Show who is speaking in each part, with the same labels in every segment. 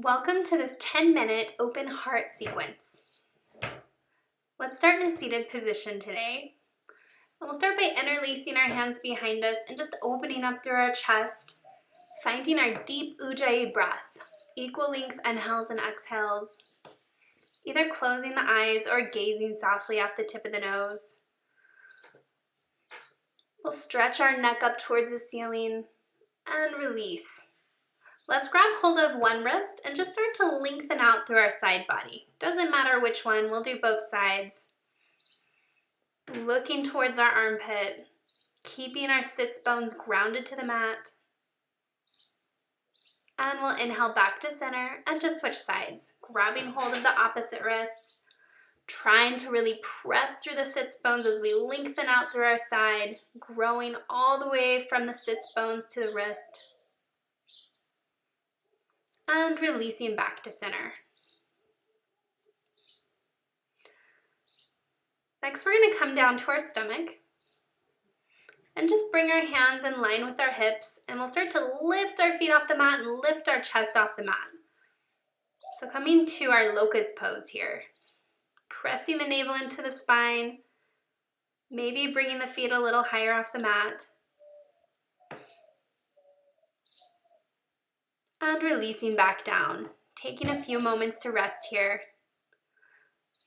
Speaker 1: Welcome to this 10-minute open heart sequence. Let's start in a seated position today. And we'll start by interlacing our hands behind us and just opening up through our chest, finding our deep Ujjayi breath, equal length inhales and exhales, either closing the eyes or gazing softly off the tip of the nose. We'll stretch our neck up towards the ceiling and release. Let's grab hold of one wrist and just start to lengthen out through our side body. Doesn't matter which one, we'll do both sides. Looking towards our armpit, keeping our sits bones grounded to the mat. And we'll inhale back to center and just switch sides, grabbing hold of the opposite wrist, trying to really press through the sits bones as we lengthen out through our side, growing all the way from the sits bones to the wrist. And releasing back to center. Next, we're going to come down to our stomach and just bring our hands in line with our hips, and we'll start to lift our feet off the mat and lift our chest off the mat. So coming to our locust pose here, pressing the navel into the spine, maybe bringing the feet a little higher off the mat. And releasing back down, taking a few moments to rest here.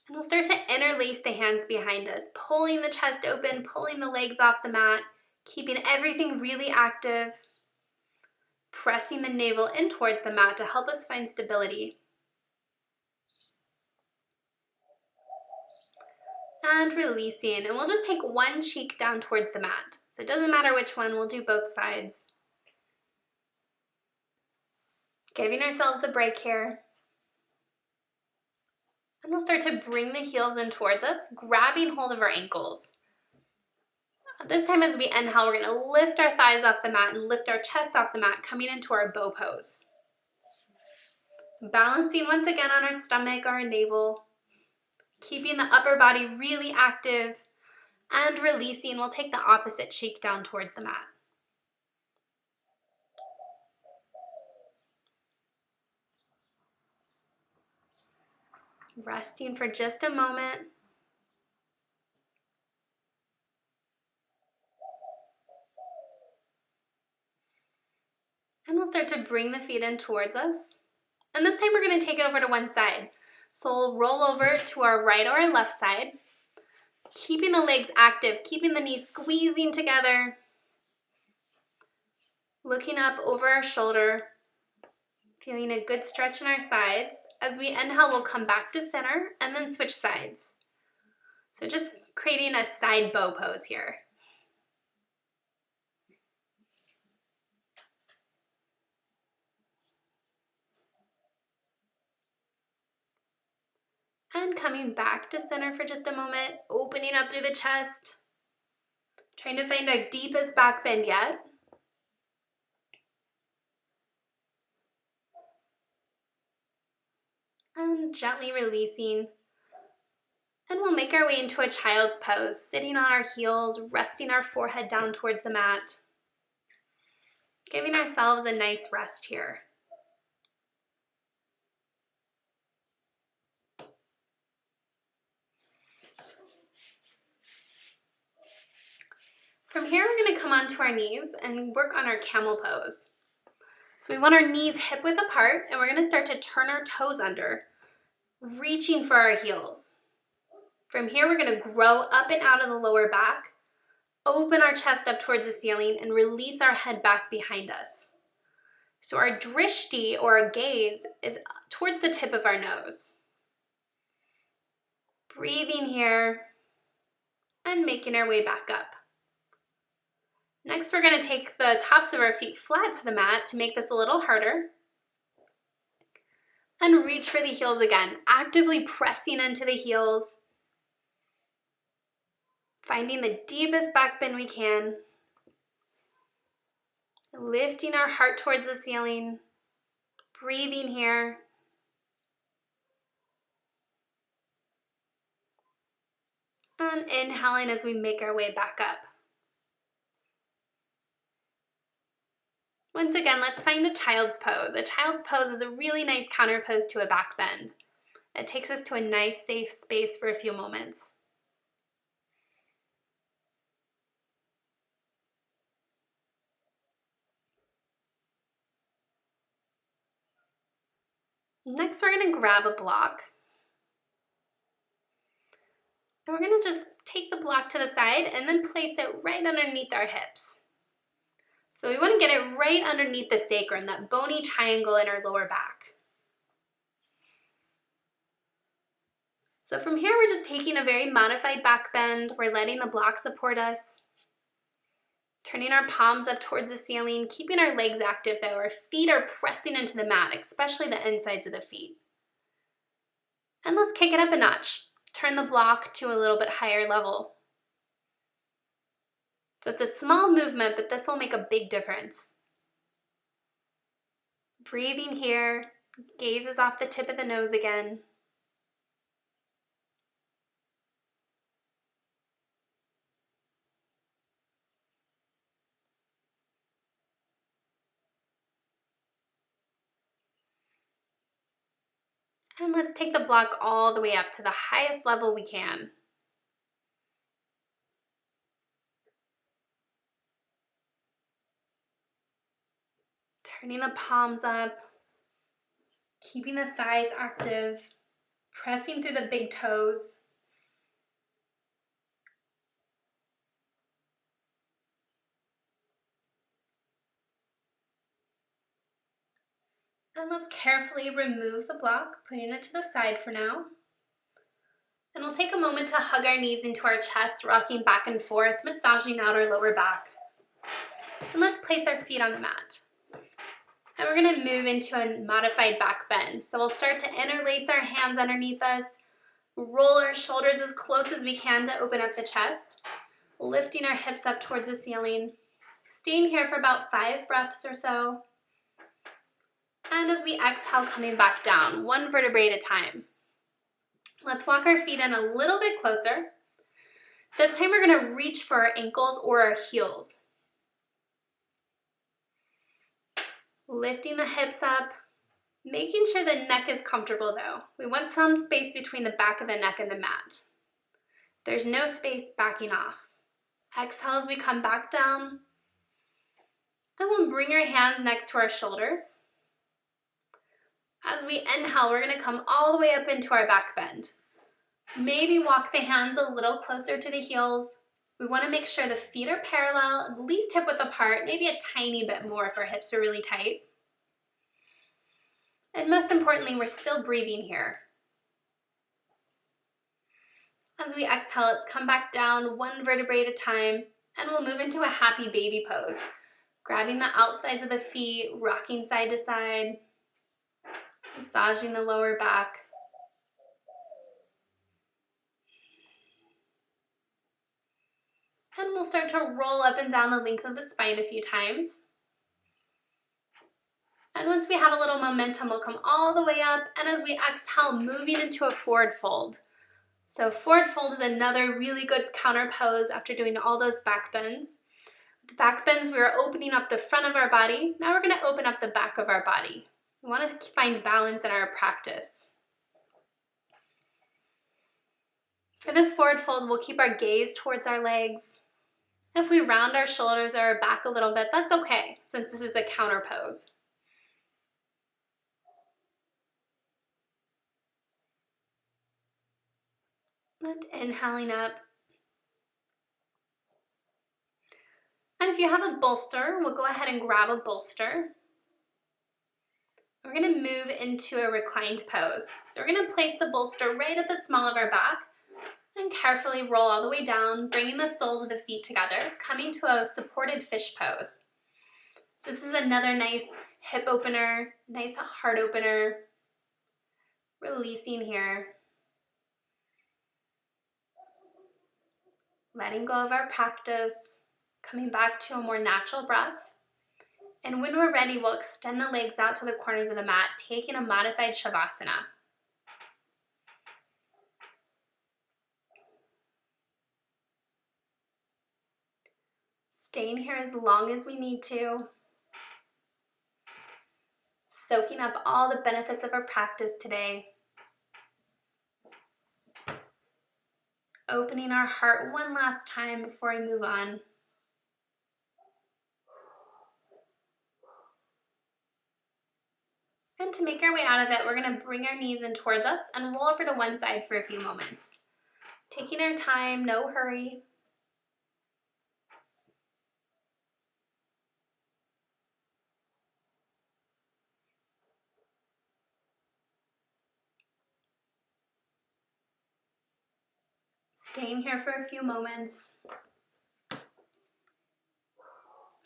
Speaker 1: And we'll start to interlace the hands behind us, pulling the chest open, pulling the legs off the mat, keeping everything really active, pressing the navel in towards the mat to help us find stability. And releasing, and we'll just take one cheek down towards the mat. So it doesn't matter which one, we'll do both sides. Giving ourselves a break here. And we'll start to bring the heels in towards us, grabbing hold of our ankles. This time as we inhale, we're going to lift our thighs off the mat and lift our chest off the mat, coming into our bow pose. So balancing once again on our stomach or our navel, keeping the upper body really active, and releasing. We'll take the opposite cheek down towards the mat. Resting for just a moment. And we'll start to bring the feet in towards us. And this time we're going to take it over to one side. So we'll roll over to our right or our left side, keeping the legs active, keeping the knees squeezing together, looking up over our shoulder, feeling a good stretch in our sides. As we inhale, we'll come back to center and then switch sides. So just creating a side bow pose here. And coming back to center for just a moment, opening up through the chest, trying to find our deepest back bend yet. And gently releasing. And we'll make our way into a child's pose, sitting on our heels, resting our forehead down towards the mat, giving ourselves a nice rest here. From here, we're going to come onto our knees and work on our camel pose. So we want our knees hip width apart, and we're going to start to turn our toes under, reaching for our heels. From here, we're going to grow up and out of the lower back, open our chest up towards the ceiling, and release our head back behind us. So our drishti, or our gaze, is towards the tip of our nose. Breathing here and making our way back up. Next, we're going to take the tops of our feet flat to the mat to make this a little harder. And reach for the heels again, actively pressing into the heels. Finding the deepest back bend we can. Lifting our heart towards the ceiling. Breathing here. And inhaling as we make our way back up. Once again, let's find a child's pose. A child's pose is a really nice counter pose to a back bend. It takes us to a nice, safe space for a few moments. Next, we're going to grab a block. And we're going to just take the block to the side and then place it right underneath our hips. So we want to get it right underneath the sacrum, that bony triangle in our lower back. So from here, we're just taking a very modified back bend. We're letting the block support us, turning our palms up towards the ceiling, keeping our legs active though. Our feet are pressing into the mat, especially the insides of the feet. And let's kick it up a notch. Turn the block to a little bit higher level. So it's a small movement, but this will make a big difference. Breathing here, gaze is off the tip of the nose again. And let's take the block all the way up to the highest level we can. Turning the palms up, keeping the thighs active, pressing through the big toes. And let's carefully remove the block, putting it to the side for now. And we'll take a moment to hug our knees into our chest, rocking back and forth, massaging out our lower back. And let's place our feet on the mat. And we're going to move into a modified back bend. So we'll start to interlace our hands underneath us, roll our shoulders as close as we can to open up the chest, lifting our hips up towards the ceiling, staying here for about 5 breaths or so. And as we exhale, coming back down, one vertebrae at a time. Let's walk our feet in a little bit closer. This time we're going to reach for our ankles or our heels. Lifting the hips up, making sure the neck is comfortable though. We want some space between the back of the neck and the mat. There's no space, backing off. Exhale as we come back down. And we'll bring our hands next to our shoulders. As we inhale, we're going to come all the way up into our back bend. Maybe walk the hands a little closer to the heels. We want to make sure the feet are parallel, at least hip width apart, maybe a tiny bit more if our hips are really tight. And most importantly, we're still breathing here. As we exhale, let's come back down one vertebrae at a time, and we'll move into a happy baby pose. Grabbing the outsides of the feet, rocking side to side, massaging the lower back. And we'll start to roll up and down the length of the spine a few times. And once we have a little momentum, we'll come all the way up, and as we exhale, moving into a forward fold. So forward fold is another really good counter pose after doing all those back bends. With the back bends, we are opening up the front of our body. Now we're going to open up the back of our body. We want to find balance in our practice. For this forward fold, we'll keep our gaze towards our legs. If we round our shoulders or our back a little bit, that's okay, since this is a counter pose. And inhaling up. And if you have a bolster, we'll go ahead and grab a bolster. We're going to move into a reclined pose. So we're going to place the bolster right at the small of our back and carefully roll all the way down, bringing the soles of the feet together, coming to a supported fish pose. So this is another nice hip opener, nice heart opener. Releasing here. Letting go of our practice, coming back to a more natural breath. And when we're ready, we'll extend the legs out to the corners of the mat, taking a modified shavasana. Staying here as long as we need to. soaking up all the benefits of our practice today. Opening our heart one last time before we move on. And to make our way out of it, we're going to bring our knees in towards us and roll over to one side for a few moments. Taking our time, no hurry. Staying here for a few moments.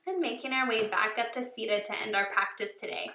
Speaker 1: And making our way back up to seated to end our practice today.